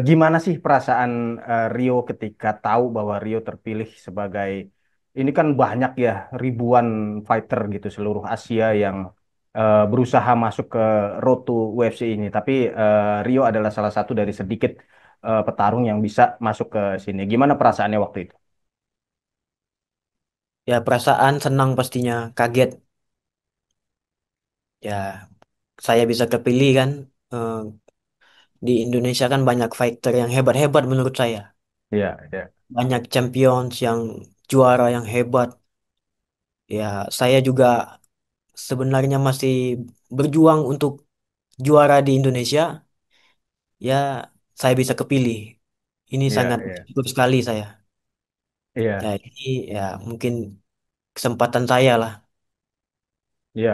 Gimana sih perasaan Rio ketika tahu bahwa Rio terpilih sebagai ini kan banyak ya ribuan fighter gitu seluruh Asia yang berusaha masuk ke Road to UFC ini. Tapi Rio adalah salah satu dari sedikit petarung yang bisa masuk ke sini. Gimana perasaannya waktu itu? Ya perasaan senang pastinya, kaget. Ya saya bisa kepilih kan. Eh, di Indonesia kan banyak fighter yang hebat-hebat menurut saya. Iya, iya, Banyak champions yang juara yang hebat. Ya saya juga sebenarnya masih berjuang untuk juara di Indonesia. Ya saya bisa kepilih. Ini iya, sangat iya, bersyukur sekali saya. Ya iya, ini ya mungkin kesempatan saya lah. iya.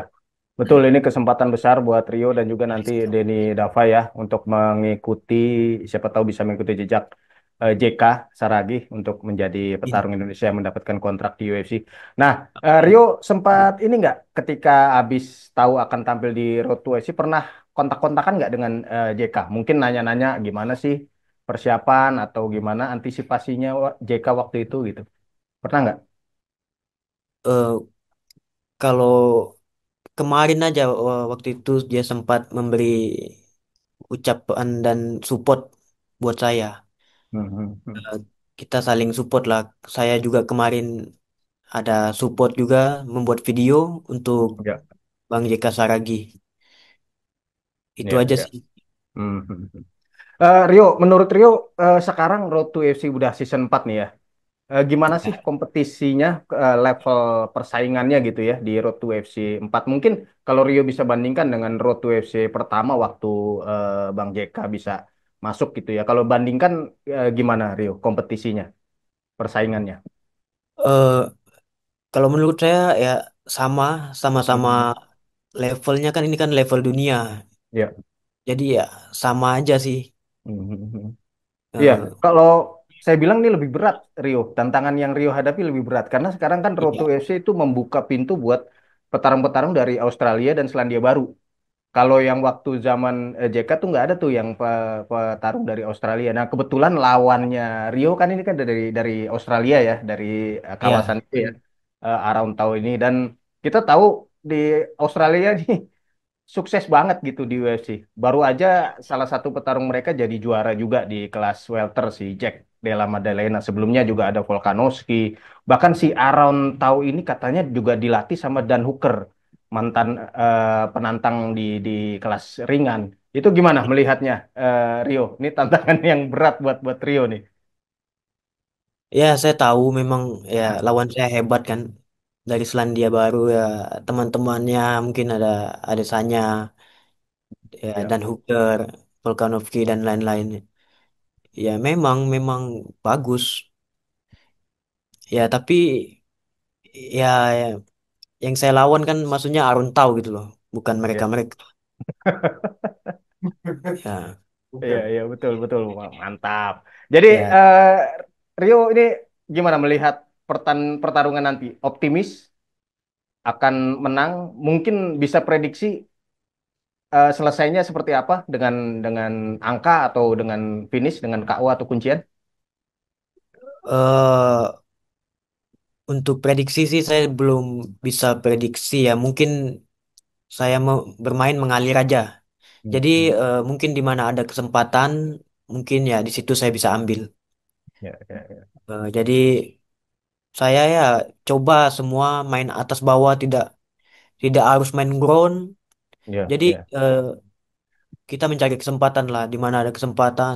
Betul, ini kesempatan besar buat Rio dan juga nanti Denny Dava ya untuk mengikuti, siapa tahu bisa mengikuti jejak JK Saragih untuk menjadi petarung Indonesia yang mendapatkan kontrak di UFC. Nah, Rio sempat ini nggak ketika habis tahu akan tampil di Road to UFC pernah kontak-kontakan nggak dengan JK? Mungkin nanya-nanya gimana sih persiapan atau gimana antisipasinya JK waktu itu gitu. Pernah nggak? Eh, kalau kemarin aja waktu itu dia sempat memberi ucapan dan support buat saya. Hmm, hmm, hmm. Eh, Kita saling support lah. Saya juga kemarin ada support juga membuat video untuk Ya, Bang JK Saragi. Itu ya, aja ya. sih. Hmm, hmm, hmm. Rio, menurut Rio, sekarang Road to FC udah season 4 nih ya. Gimana sih kompetisinya, level persaingannya gitu ya di Road to FC 4? Mungkin kalau Rio bisa bandingkan dengan Road to FC pertama waktu Bang JK bisa masuk gitu ya. Kalau bandingkan gimana Rio kompetisinya, persaingannya? Eh, Kalau menurut saya ya sama, sama-sama Mhm. levelnya kan ini kan level dunia. Ya. Jadi ya sama aja sih. Mhm. Iya, Eh, kalau saya bilang ini lebih berat, Rio. Tantangan yang Rio hadapi lebih berat. Karena sekarang kan Road to iya, FC itu membuka pintu buat petarung-petarung dari Australia dan Selandia Baru. Kalau yang waktu zaman JK tuh nggak ada tuh yang petarung dari Australia. Nah, kebetulan lawannya Rio kan ini kan dari Australia ya, dari kawasan iya. itu ya, around tahun ini. Dan kita tahu di Australia nih sukses banget gitu di UFC. Baru aja salah satu petarung mereka jadi juara juga di kelas welter si Jack Della Maddalena. Sebelumnya juga ada Volkanovski. Bahkan si Aaron Tau ini katanya juga dilatih sama Dan Hooker, mantan penantang di kelas ringan. Itu gimana melihatnya Rio? Ini tantangan yang berat buat Rio nih. Ya, saya tahu memang ya lawan saya hebat kan. Dari Selandia Baru ya teman-temannya mungkin ada Sanya ya Ya. dan Hooker, Volkanovski dan lain-lain. Ya memang bagus. Ya tapi ya yang saya lawan kan maksudnya Arun Tau gitu loh, bukan Ya. mereka-mereka. Ya, Iya, iya, betul, betul. Wah, mantap. Jadi, ya. Rio ini gimana melihat pertarungan nanti? Optimis akan menang? Mungkin bisa prediksi selesainya seperti apa dengan angka atau dengan finish dengan KO atau kuncian? eh untuk prediksi sih saya belum bisa prediksi ya. Mungkin saya mau bermain mengalir aja. Hmm, Jadi hmm. mungkin di mana ada kesempatan, mungkin ya di situ saya bisa ambil. Ya, ya, ya, Jadi saya ya coba semua main atas bawah, tidak tidak harus main ground. ya, Jadi ya, kita mencari kesempatan lah di mana ada kesempatan.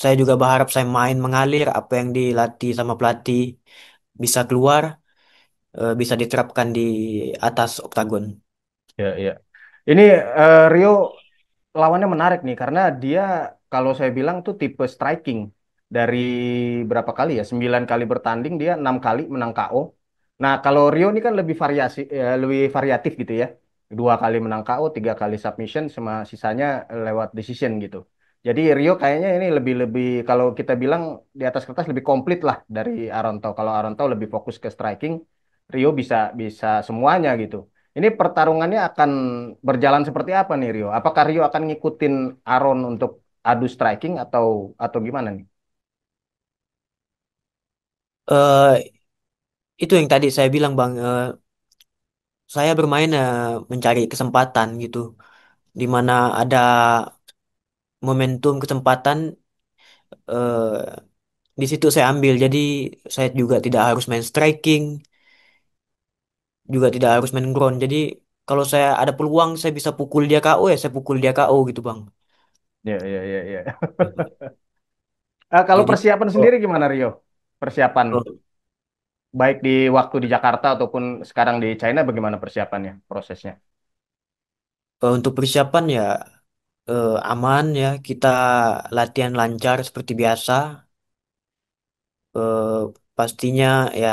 Saya juga berharap saya main mengalir apa yang dilatih sama pelatih bisa keluar, bisa diterapkan di atas oktagon. ya, ya. Ini Rio lawannya menarik nih karena dia kalau saya bilang tuh tipe striking dari berapa kali ya 9 kali bertanding dia 6 kali menang KO. Nah kalau Rio ini kan lebih variatif gitu ya 2 kali menang KO 3 kali submission sama sisanya lewat decision gitu. Jadi Rio kayaknya ini lebih lebih kalau kita bilang di atas kertas lebih komplit lah dari Aronto. Kalau Aronto lebih fokus ke striking, Rio bisa bisa semuanya gitu. Ini pertarungannya akan berjalan seperti apa nih Rio? Apakah Rio akan ngikutin Aaron untuk adu striking atau gimana nih? Eh itu yang tadi saya bilang Bang, saya bermain mencari kesempatan gitu, di mana ada momentum kesempatan, eh, di situ saya ambil. Jadi saya juga tidak harus main striking, juga tidak harus main ground. Jadi kalau saya ada peluang saya bisa pukul dia KO, ya saya pukul dia KO gitu Bang. Ya, ya, ya, ya. Kalau Jadi persiapan oh, sendiri gimana Rio? Persiapan oh, baik di waktu di Jakarta ataupun sekarang di China bagaimana persiapannya, prosesnya? untuk persiapan ya aman ya, kita latihan lancar seperti biasa. Eh, pastinya ya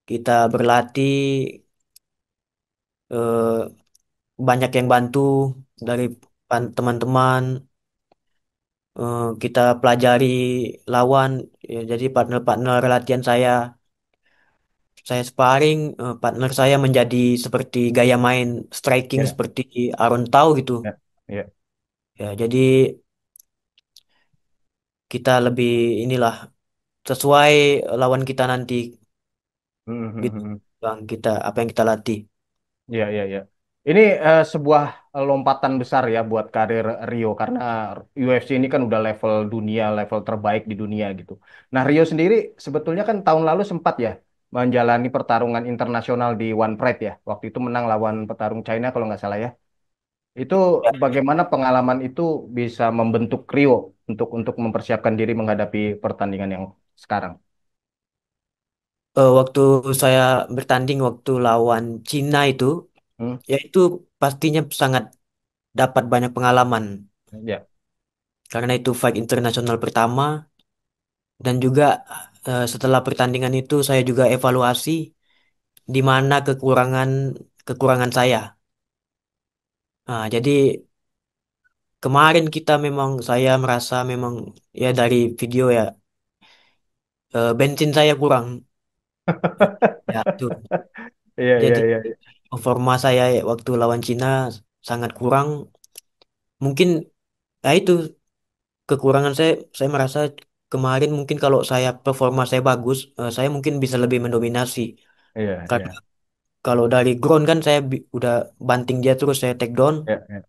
kita berlatih, eh, banyak yang bantu dari teman-teman. Kita pelajari lawan, ya, jadi partner-partner latihan saya sparring, partner saya menjadi seperti gaya main striking Ya, seperti Aaron Tau gitu. ya, ya. Ya, jadi kita lebih inilah sesuai lawan kita nanti Hmm, hmm, gitu, hmm, hmm. Bang, kita apa yang kita latih. Ya, ya, ya. Ini sebuah lompatan besar ya buat karir Rio karena UFC ini kan udah level dunia, level terbaik di dunia gitu. Nah, Rio sendiri sebetulnya kan tahun lalu sempat ya menjalani pertarungan internasional di One Pride ya. Waktu itu menang lawan petarung China kalau nggak salah ya. Itu bagaimana pengalaman itu bisa membentuk Rio untuk mempersiapkan diri menghadapi pertandingan yang sekarang. Waktu saya bertanding waktu lawan Cina itu, Hmm? ya itu pastinya sangat dapat banyak pengalaman Ya, karena itu fight internasional pertama. Dan juga setelah pertandingan itu saya juga evaluasi di mana kekurangan kekurangan saya. Nah, jadi kemarin kita memang saya merasa memang ya dari video ya, bensin saya kurang. Ya itu. iya, iya, Jadi iya. performa saya waktu lawan Cina sangat kurang. Mungkin ya itu kekurangan saya merasa kemarin mungkin kalau saya performa saya bagus, saya mungkin bisa lebih mendominasi. Iya, Karena iya. kalau dari ground kan saya udah banting dia terus saya take down, Iya, iya.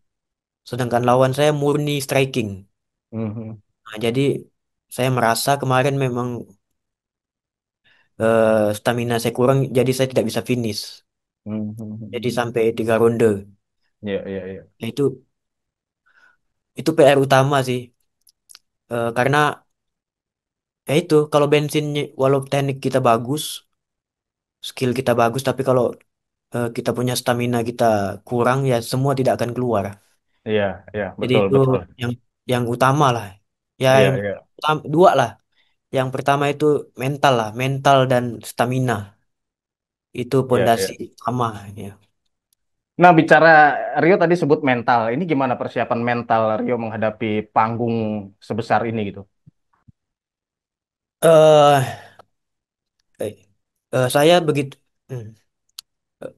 sedangkan lawan saya murni striking. Mhm. Nah, jadi saya merasa kemarin memang stamina saya kurang, jadi saya tidak bisa finish. Jadi Mhm. sampai 3 ronde. Iya, iya, iya. Nah, itu PR utama sih. Karena ya itu kalau bensinnya walau teknik kita bagus, skill kita bagus, tapi kalau kita punya stamina kita kurang, ya semua tidak akan keluar. Iya, iya, Jadi betul, itu betul. yang yang utama lah. Ya Iya, yang iya. dua lah. Yang pertama itu mental lah, mental dan stamina. Itu Iya, pondasi iya. utama ya. Nah, bicara Rio tadi sebut mental. Ini gimana persiapan mental Rio menghadapi panggung sebesar ini gitu? eh eh, saya begitu. hmm, eh,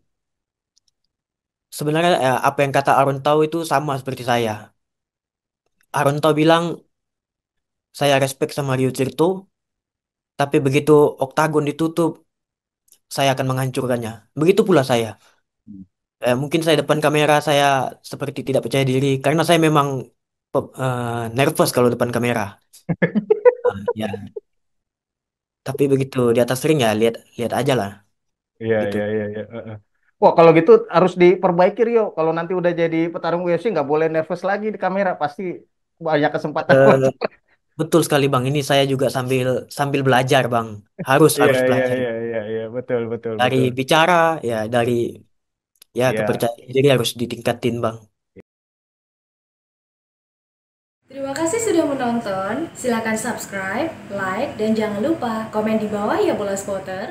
Sebenarnya apa yang kata Aaron Taw itu sama seperti saya. Aaron Taw bilang saya respect sama Ryo Tirto, tapi begitu oktagon ditutup, saya akan menghancurkannya. Begitu pula saya. Mungkin saya depan kamera saya seperti tidak percaya diri karena saya memang nervous kalau depan kamera. Ya, tapi begitu di atas ring ya lihat lihat aja lah Iya, gitu. iya, iya, iya. Heeh. Wah, kalau gitu harus diperbaiki Rio. Kalau nanti udah jadi petarung UFC nggak boleh nervous lagi di kamera. Pasti banyak kesempatan Eh, buat. betul sekali Bang. Ini saya juga sambil sambil belajar Bang. Harus Iya, harus iya, belajar iya, iya, iya. Betul, betul, dari betul. bicara, ya dari ya Iya. kepercayaan diri harus ditingkatin Bang. Terima kasih sudah menonton. Silakan subscribe, like, dan jangan lupa komen di bawah ya bola spotter.